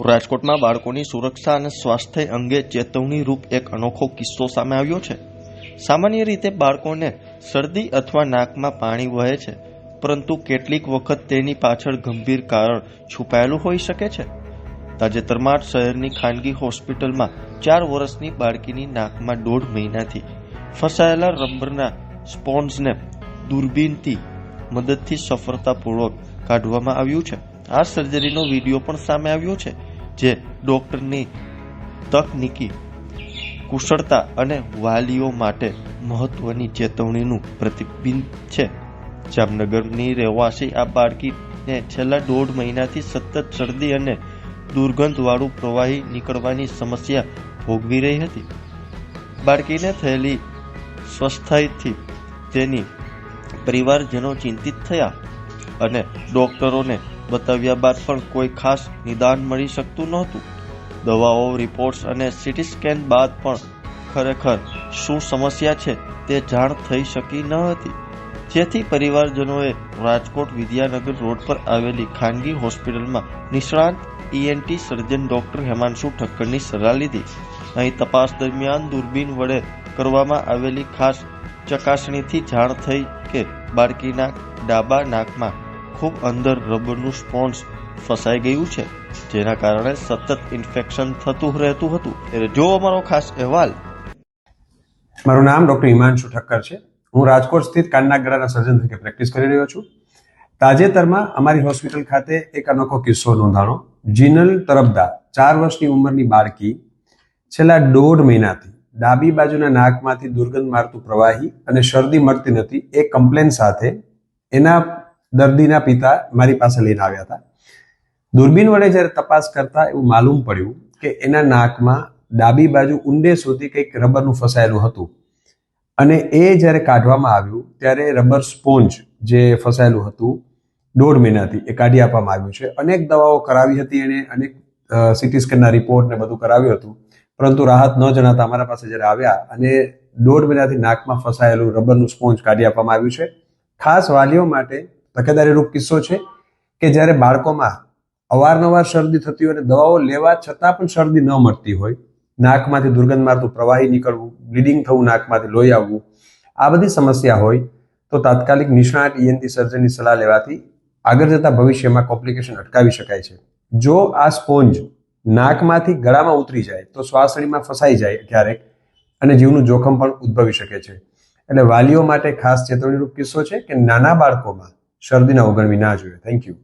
રાજકોટમાં બાળકોની સુરક્ષા અને સ્વાસ્થ્ય અંગે ચેતવણીરૂપ એક અનોખો કિસ્સો સામે આવ્યો છે। સામાન્ય રીતે બાળકોને શરદી અથવા નાકમાં પાણી વહે છે, પરંતુ કેટલીક વખત તેની પાછળ ગંભીર કારણ છુપાયેલું હોઈ શકે છે। તાજેતરમાં શહેરની ખાનગી હોસ્પિટલમાં 4 વર્ષની બાળકીની નાકમાં 1.5 મહિનાથી ફસાયેલા રબરના સ્પોન્જને દૂરબીનથી મદદથી સફળતાપૂર્વક કાઢવામાં આવ્યું છે। આ સર્જરીનો વિડીયો પણ સામે આવ્યો છે, જે ડોક્ટરની તકનીકી કુશળતા અને વાલીઓ માટે મહત્વની ચેતવણીનું પ્રતિબિંબ છે। જામનગરની રહેવાસી આ બાળકીને છેલ્લા 1.5 મહિનાથી સતત શરદી અને દુર્ગંધવાળું પ્રવાહી નીકળવાની સમસ્યા ભોગવી રહી હતી। બાળકીને થયેલી સ્વસ્થતાથી તેની પરિવારજનો ચિંતિત થયા અને ડોક્ટરોને બતાવ્યા બાદ પણ કોઈ ખાસ નિદાન મળી શકતું નહોતું। દવાઓ, રિપોર્ટ્સ અને સીટી સ્કેન બાદ પણ ખરેખર શું સમસ્યા છે તે જાણ થઈ શકી ન હતી, જેથી પરિવારજનોએ રાજકોટ વિદ્યાનગર રોડ પર આવેલી ખાનગી હોસ્પિટલમાં નિષ્ણાંત ENT સર્જન ડોક્ટર હેમાંશુ ઠક્કરની સલાહ લીધી। અહીં તપાસ દરમિયાન દૂરબીન વડે કરવામાં આવેલી ખાસ ચકાસણીથી જાણ થઈ કે બાળકીના ડાબા નાકમાં ખૂબ અંદર રબરનું સ્પોન્જ ફસાઈ ગયું છે, જેના કારણે સતત ઇન્ફેક્શન થતું રહેતું હતું। એટલે જો અમારો ખાસ અહેવાલ। મારું નામ ડોક્ટર હિમાંશુ ઠક્કર છે। હું રાજકોટ સ્થિત કાનના ગળાના સર્જન તરીકે પ્રેક્ટિસ કરી રહ્યો છું। તાજેતરમાં અમારી હોસ્પિટલ ખાતે એક અનોખો કિસ્સો નોંધાણો। જીનલ તરફદાર 4 વર્ષની ઉંમરની બાળકી છેલ્લા 1.5 મહિનાથી ડાબી બાજુના નાકમાંથી દુર્ગંધ મારતું પ્રવાહી અને શરદી મળતી નથી એ કમ્પ્લેન સાથે એના દર્દીના પિતા મારી પાસે લઈને આવ્યા હતા। દૂરબીન વડે જ્યારે તપાસ કરતા એવું માલુમ પડ્યું કે એના નાકમાં ડાબી બાજુ ઊંડે સુધી કંઈક રબરનું ફસાયેલું હતું અને એ જ્યારે કાઢવામાં આવ્યું ત્યારે રબર સ્પોન્જ જે ફસાયેલું હતું 1.5 મહિનાથી એ કાઢી આપવામાં આવ્યું છે। અનેક દવાઓ કરાવી હતી એને, અનેક સીટી સ્કેનના રિપોર્ટ ને બધું કરાવ્યું હતું, પરંતુ રાહત ન જણાતા અમારા પાસે જ્યારે આવ્યા અને 1.5 મહિનાથી નાકમાં ફસાયેલું રબરનું સ્પોન્જ કાઢી આપવામાં આવ્યું છે। ખાસ વાલીઓ માટે તકેદારીરૂપ કિસ્સો છે કે જ્યારે બાળકોમાં અવારનવાર શરદી થતી હોય અને દવાઓ લેવા છતાં પણ શરદી ન મળતી હોય, નાકમાંથી દુર્ગંધ મારતું પ્રવાહી નીકળવું, બ્લીડિંગ થવું, નાકમાંથી લોહી આવવું, આ બધી સમસ્યા હોય તો તાત્કાલિક નિષ્ણાત ENT સર્જનની સલાહ લેવાથી આગળ જતા ભવિષ્યમાં કોમ્પ્લિકેશન અટકાવી શકાય છે। જો આ સ્પોન્જ નાકમાંથી ગળામાં ઉતરી જાય તો શ્વાસનળીમાં ફસાઈ જાય ક્યારેક અને જીવનું જોખમ પણ ઉદ્ભવી શકે છે। એટલે વાલીઓ માટે ખાસ ચેતવણીરૂપ કિસ્સો છે કે નાના બાળકોમાં શરદીના ઓગળવી ના જોઈએ। Thank you.